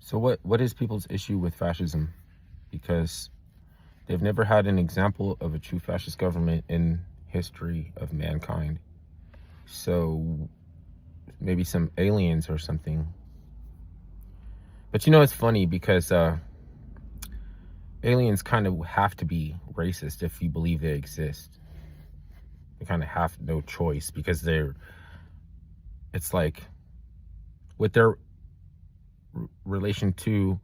So what is people's issue with fascism? Because they've never had an example of a true fascist government in history of mankind. So maybe some aliens or something. But it's funny because aliens kind of have to be racist if you believe they exist. They kind of have no choice because it's like with their relation to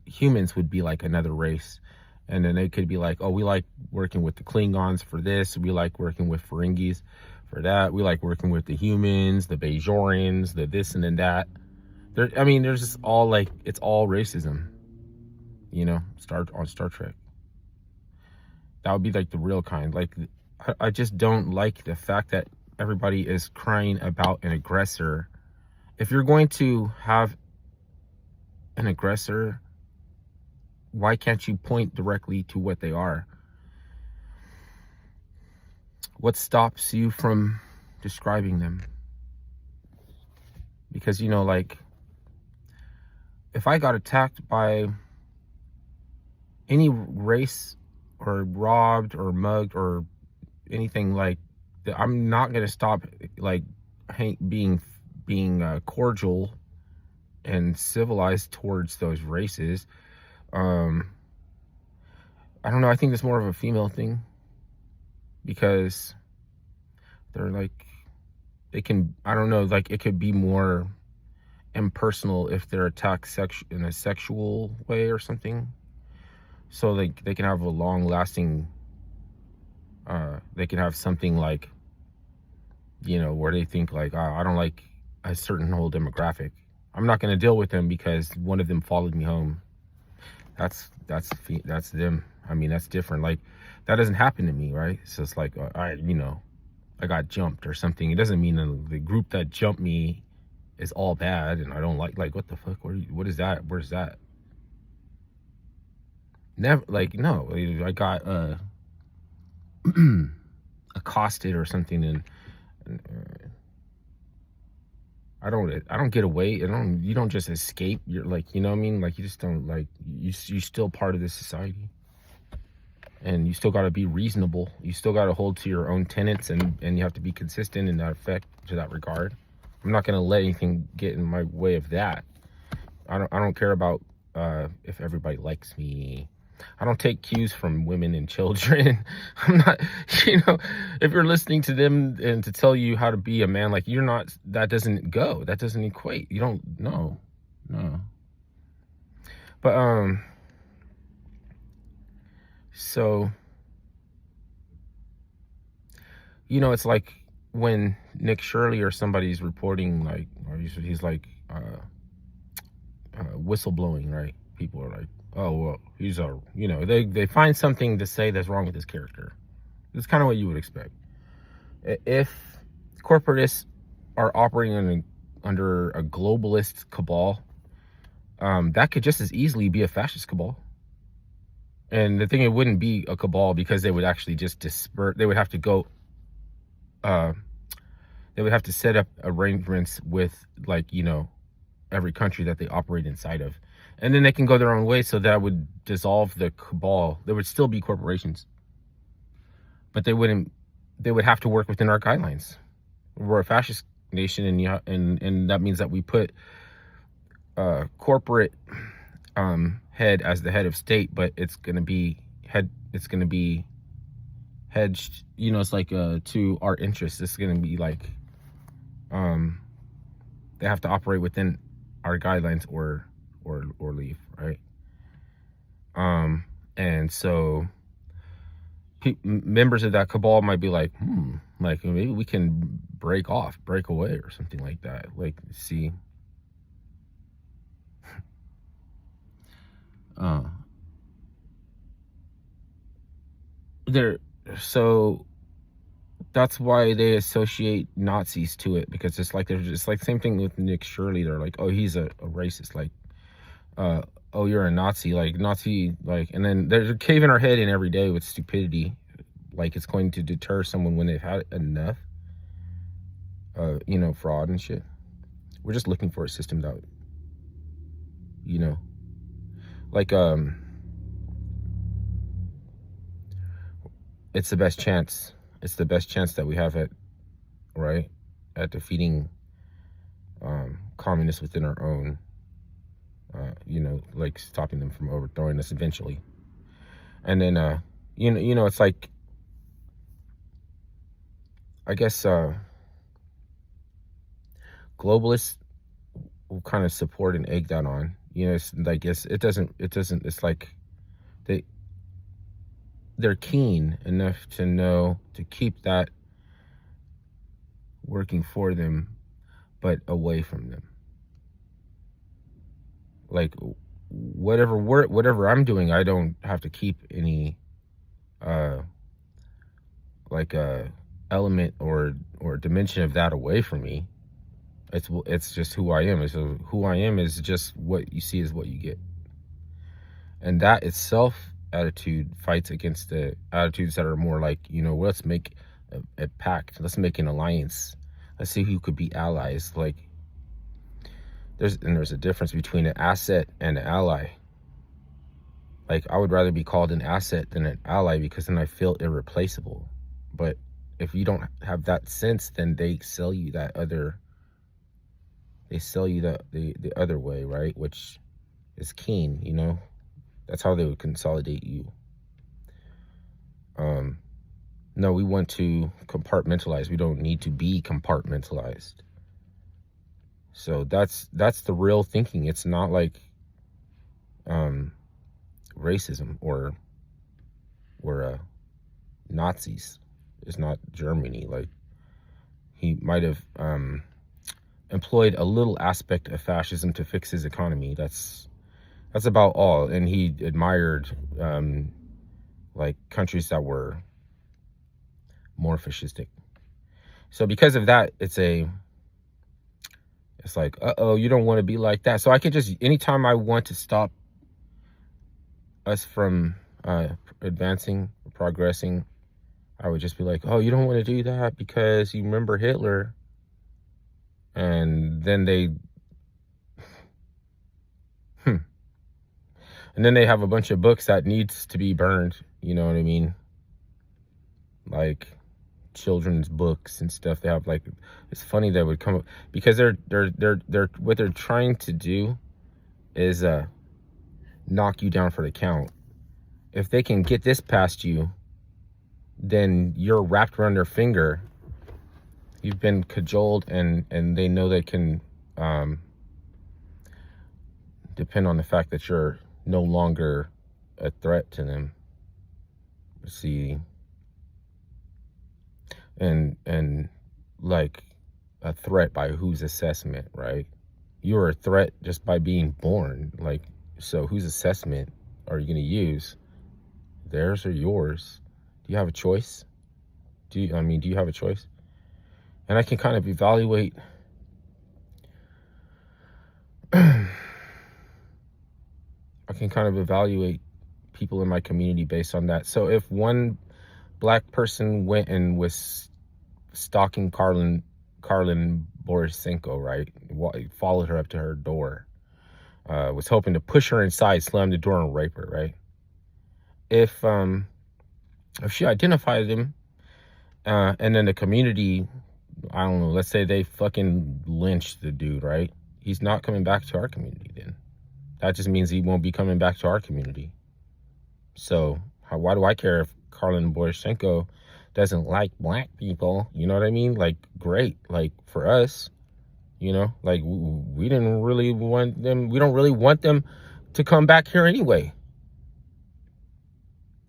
humans would be like another race. And then they could be like, oh, we like working with the Klingons for this. We like working with Ferengis for that. We like working with the humans, the Bajorans, the this and then that. There's just all like, it's all racism, on Star Trek. That would be like the real kind. Like, I just don't like the fact that everybody is crying about an aggressor. If you're going to have an aggressor, why can't you point directly to what they are? What stops you from describing them? Because, like, if I got attacked by any race or robbed or mugged or anything like that, I'm not going to stop, like, being cordial and civilized towards those races. I don't know. I think it's more of a female thing because they're like, I don't know, like it could be more impersonal if they're attacked in a sexual way or something. So like they can have a long lasting, they can have something like, where they think like, oh, I don't like a certain whole demographic. I'm not going to deal with them because one of them followed me home. That's them. That's different. Like, that doesn't happen to me, right? So it's like, I got jumped or something. It doesn't mean the group that jumped me is all bad and I don't like what the fuck? What is that? Where's that? Never, like, no. I got accosted or something and I don't get away. You don't just escape. You're like, you know what I mean? Like, you just don't, like, you're still part of this society. And you still got to be reasonable. You still got to hold to your own tenets and you have to be consistent in that to that regard. I'm not going to let anything get in my way of that. I don't care about if everybody likes me. I don't take cues from women and children. I'm not, if you're listening to them and to tell you how to be a man, like, you're not, that doesn't equate. You don't know. No. But, so, it's like when Nick Shirley or somebody's reporting, like, or he's like, whistleblowing, right? People are like, oh, well, he's they find something to say that's wrong with his character. It's kind of what you would expect. If corporatists are operating under a globalist cabal, that could just as easily be a fascist cabal. And the thing, it wouldn't be a cabal because they would actually just disperse. They would have to go, they would have to set up arrangements with, like, every country that they operate inside of. And then they can go their own way, so that would dissolve the cabal. There would still be corporations, but they would have to work within our guidelines. We're a fascist nation, and that means that we put corporate head as the head of state, but it's gonna be hedged. It's like to our interests. It's gonna be like they have to operate within our guidelines or leave, right? And so members of that cabal might be like, like, maybe we can break away or something like that. Like, see, so that's why they associate Nazis to it, because it's like, they're just like, same thing with Nick Shirley. They're like, oh, he's a racist. Like, oh, you're a Nazi, like, and then they're caving our head in every day with stupidity, like it's going to deter someone when they've had enough, fraud and shit. We're just looking for a system that, you know, like it's the best chance. It's the best chance that we have at, right, at defeating communists within our own, you know, like stopping them from overthrowing us eventually. And then, you know, it's like, I guess, globalists will kind of support and egg that on. You know, it's like, it doesn't, it's like they're keen enough to know to keep that working for them, but away from them. Like, whatever I'm doing, I don't have to keep any, like element or dimension of that away from me. It's just who I am. So who I am is just what you see is what you get. And that itself attitude fights against the attitudes that are more like, you know, let's make a pact. Let's make an alliance. Let's see who could be allies. Like, there's a difference between an asset and an ally. Like, I would rather be called an asset than an ally because then I feel irreplaceable. But if you don't have that sense, then they sell you that other. They sell you the other way, right? Which is keen, you know. That's how they would consolidate you. No, we want to compartmentalize. We don't need to be compartmentalized. So that's the real thinking. It's not like racism or Nazis. It's not Germany. Like, he might have employed a little aspect of fascism to fix his economy. That's about all. And he admired like countries that were more fascistic. So because of that, it's like, uh-oh, you don't want to be like that. So I can just, anytime I want to stop us from advancing, progressing, I would just be like, oh, you don't want to do that because you remember Hitler. And then they have a bunch of books that needs to be burned, you know what I mean? Like children's books and stuff. They have, like, it's funny that would come up because they're what they're trying to do is knock you down for the count. If they can get this past you, then you're wrapped around their finger. You've been cajoled, and they know they can depend on the fact that you're no longer a threat to them. See, and like a threat by whose assessment, right? You're a threat just by being born. Like, so whose assessment are you going to use? Theirs or yours? Do you have a choice? Do you have a choice? And I can kind of evaluate people in my community based on that. So if one black person went and was stalking Carlin Borisenko, right? Followed her up to her door, was hoping to push her inside, slam the door, and rape her, right? If she identified him, and then the community, I don't know, let's say they fucking lynched the dude, right? He's not coming back to our community then. That just means he won't be coming back to our community. So why do I care if Carlin Borisenko doesn't like black people? You know what I mean? Like, great. Like, for us, you know, like, we didn't really want them. We don't really want them to come back here anyway.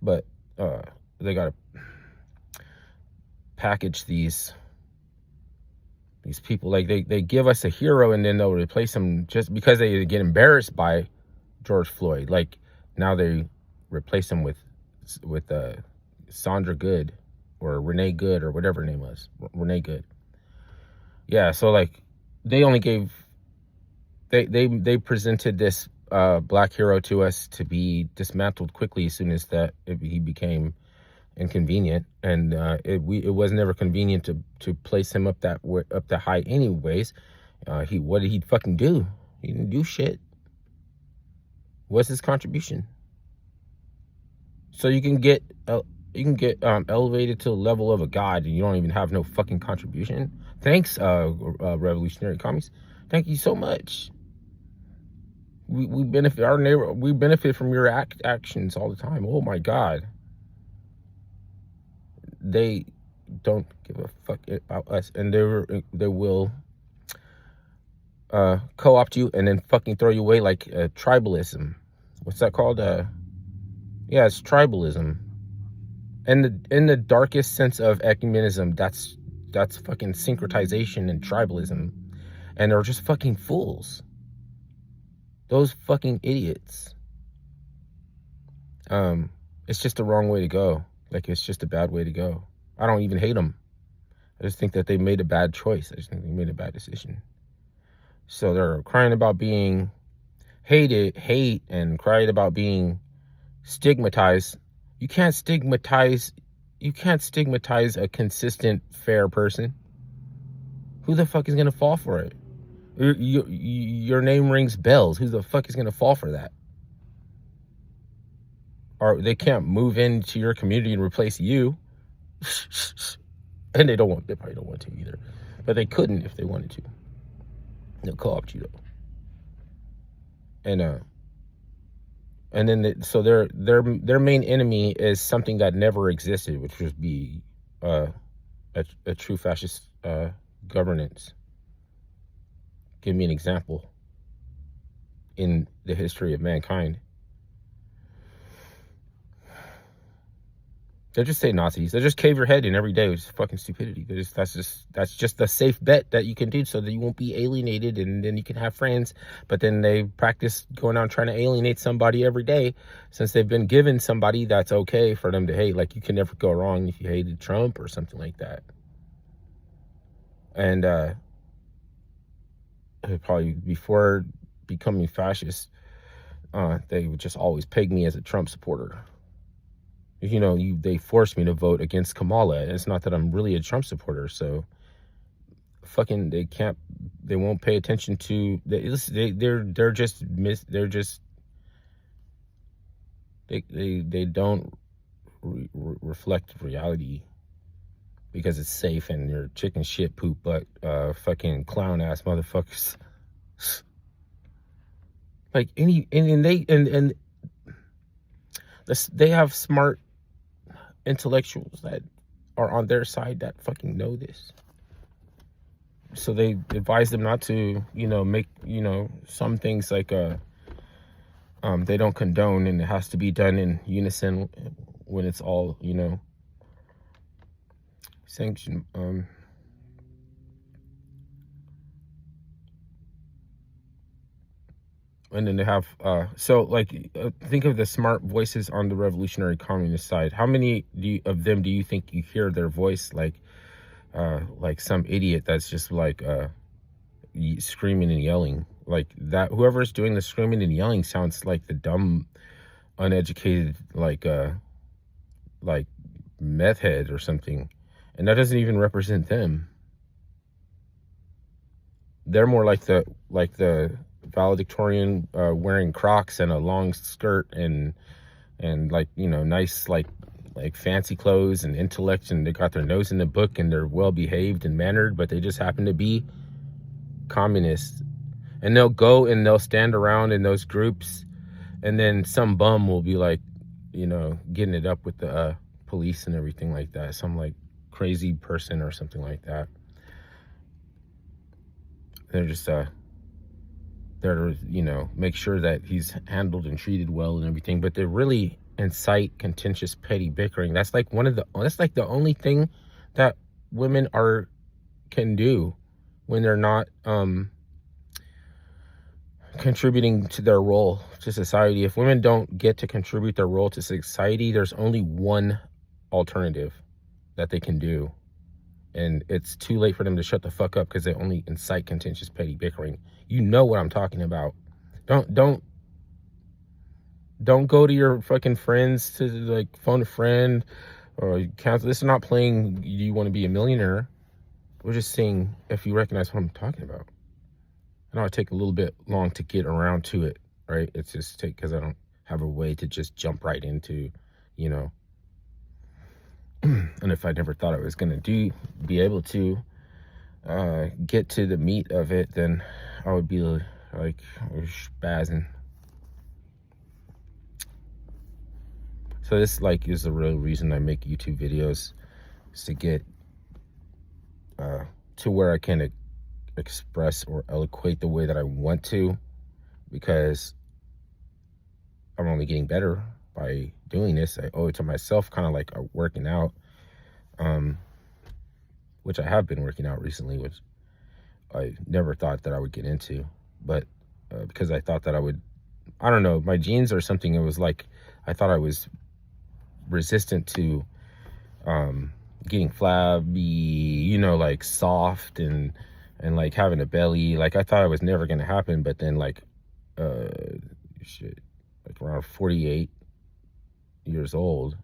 But they got to package these people, like they give us a hero and then they'll replace him just because they get embarrassed by George Floyd. Like, now they replace him with Sandra Good or Renee Good or whatever her name was. Renee Good. Yeah, so like they only gave they presented this black hero to us to be dismantled quickly as soon as he became inconvenient, and it was never convenient to place him up that high anyways. What did he fucking do? He didn't do shit. What's his contribution? So you can get elevated to the level of a god, and you don't even have no fucking contribution. Thanks, revolutionary commies. Thank you so much. We benefit our neighbor. We benefit from your actions all the time. Oh my god. They don't give a fuck about us, and they will co-opt you and then fucking throw you away like tribalism. What's that called? Yeah, it's tribalism. And in the darkest sense of ecumenism, that's fucking syncretization and tribalism, and they're just fucking fools. Those fucking idiots. It's just the wrong way to go. Like, it's just a bad way to go. I don't even hate them. I just think that they made a bad choice. I just think they made a bad decision. So they're crying about being hate and crying about being stigmatized. You can't stigmatize a consistent, fair person. Who the fuck is gonna fall for it? Your name rings bells. Who the fuck is gonna fall for that? Or they can't move into your community and replace you. And they probably don't want to either. But they couldn't if they wanted to. They'll co-opt you though. And then so their main enemy is something that never existed, which would be a true fascist governance. Give me an example in the history of mankind. They just say Nazis. They just cave your head in every day, which is fucking stupidity. That's just the safe bet that you can do so that you won't be alienated, and then you can have friends. But then they practice going out trying to alienate somebody every day, since they've been given somebody that's okay for them to hate. Like, you can never go wrong if you hated Trump or something like that. And probably before becoming fascist, they would just always peg me as a Trump supporter. You know, they forced me to vote against Kamala. It's not that I'm really a Trump supporter, so fucking they won't pay attention to they don't reflect reality because it's safe, and you're chicken shit poop but fucking clown ass motherfuckers. Like they have smart intellectuals that are on their side that fucking know this. So they advise them not to, make, some things like they don't condone, and it has to be done in unison when it's all, sanctioned. And then they have think of the smart voices on the revolutionary communist side. How many of them do you think you hear their voice like some idiot that's just like screaming and yelling like that? Whoever's doing the screaming and yelling sounds like the dumb, uneducated like meth head or something, and that doesn't even represent them. They're more like the valedictorian wearing Crocs and a long skirt and nice like fancy clothes and intellect, and they got their nose in the book, and they're well behaved and mannered, but they just happen to be communists. And they'll go and they'll stand around in those groups, and then some bum will be like, getting it up with the police and everything like that, some like crazy person or something like that. They're just there to, make sure that he's handled and treated well and everything, but they really incite contentious, petty bickering. That's like the only thing that women can do when they're not contributing to their role to society. If women don't get to contribute their role to society, there's only one alternative that they can do, and it's too late for them to shut the fuck up because they only incite contentious, petty bickering. You know what I'm talking about. Don't go to your fucking friends to like phone a friend or cancel. This is not playing Do You Want to Be a Millionaire. We're just seeing if you recognize what I'm talking about. I know I take a little bit long to get around to it. right? It's just because I don't have a way to just jump right into, you know. And if I never thought I was going to be able to get to the meat of it, then I would be like spazzing. So this like is the real reason I make YouTube videos, is to get to where I can express or eloquate the way that I want to, because I'm only getting better by doing this. I owe it to myself, kind of like working out, which I have been working out recently, which I never thought that I would get into, but because I thought that I don't know, my genes or something. It was like I thought I was resistant to getting flabby, you know, like soft and like having a belly. Like I thought it was never gonna happen, but then like like around 48 years old,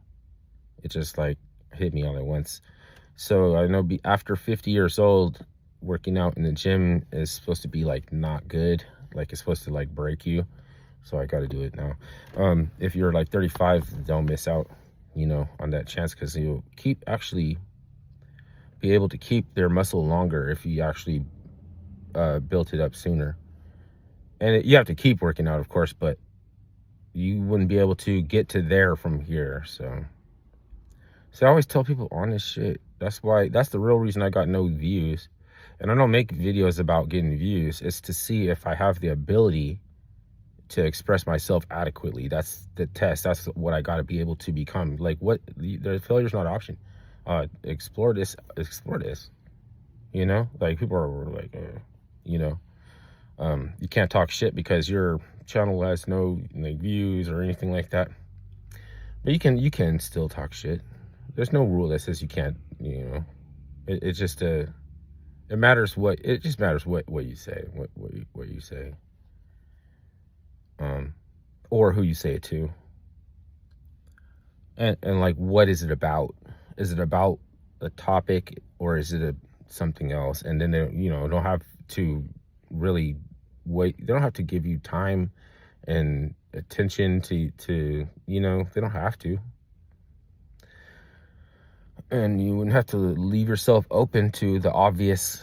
it just like hit me all at once. So I know after 50 years old, working out in the gym is supposed to be like not good, like it's supposed to like break you. So I got to do it now. If you're like 35, don't miss out, you know, on that chance, because you'll actually be able to keep their muscle longer if you actually built it up sooner. And you have to keep working out, of course, but you wouldn't be able to get to there from here. So I always tell people honest shit. That's the real reason I got no views. And I don't make videos about getting views. It's to see if I have the ability to express myself adequately. That's the test. That's what I got to be able to become. Like, the failure's not an option. Explore this. You know, like people are like, you know, you can't talk shit because your channel has no like views or anything like that. But you can still talk shit. There's no rule that says you can't. You know, it just it matters what you say, what you say, or who you say it to, and like, what is it about? Is it about a topic, or is it something else? And then they, you know, don't have to really wait. They don't have to give you time and attention to you know, they don't have to. And you wouldn't have to leave yourself open to the obvious,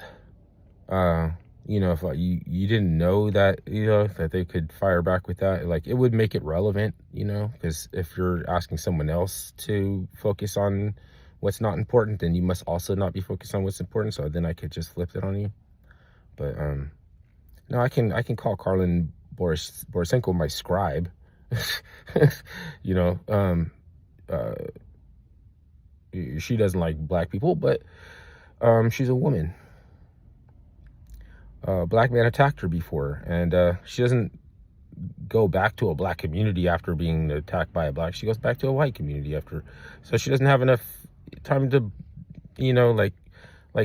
you know, if you didn't know that, you know, that they could fire back with that, like it would make it relevant, you know, because if you're asking someone else to focus on what's not important, then you must also not be focused on what's important. So then I could just flip it on you. But no, I can call Karlin Borisenko my scribe. You know, she doesn't like black people, but she's a woman. Black man attacked her before, and she doesn't go back to a black community after being attacked by a black. She goes back to a white community after. So she doesn't have enough time to, you know, like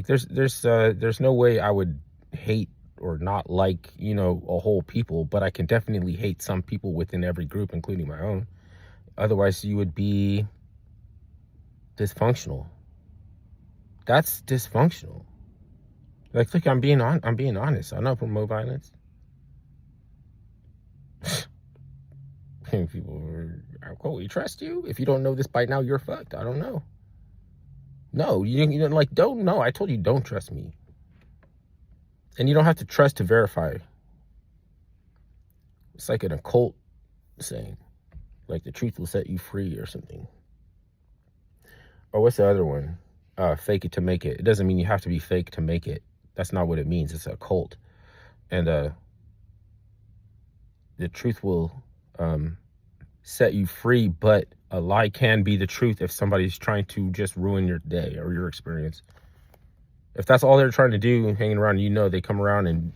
there's no way I would hate or not like, you know, a whole people, but I can definitely hate some people within every group, including my own. Otherwise, you would be dysfunctional. That's dysfunctional. Like, look, I'm being honest. I don't promote violence. People are, oh, we trust you. If you don't know this by now, you're fucked. I don't know. No, you don't like, don't know. I told you, don't trust me. And you don't have to trust to verify. It's like an occult saying, like the truth will set you free or something. Or what's the other one? Fake it to make it. It doesn't mean you have to be fake to make it. That's not what it means. It's a cult. And the truth will set you free, but a lie can be the truth if somebody's trying to just ruin your day or your experience. If that's all they're trying to do, hanging around, you know, they come around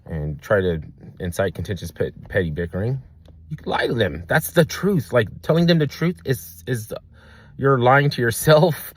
and try to incite contentious petty bickering, you can lie to them. That's the truth. Like, telling them the truth is you're lying to yourself.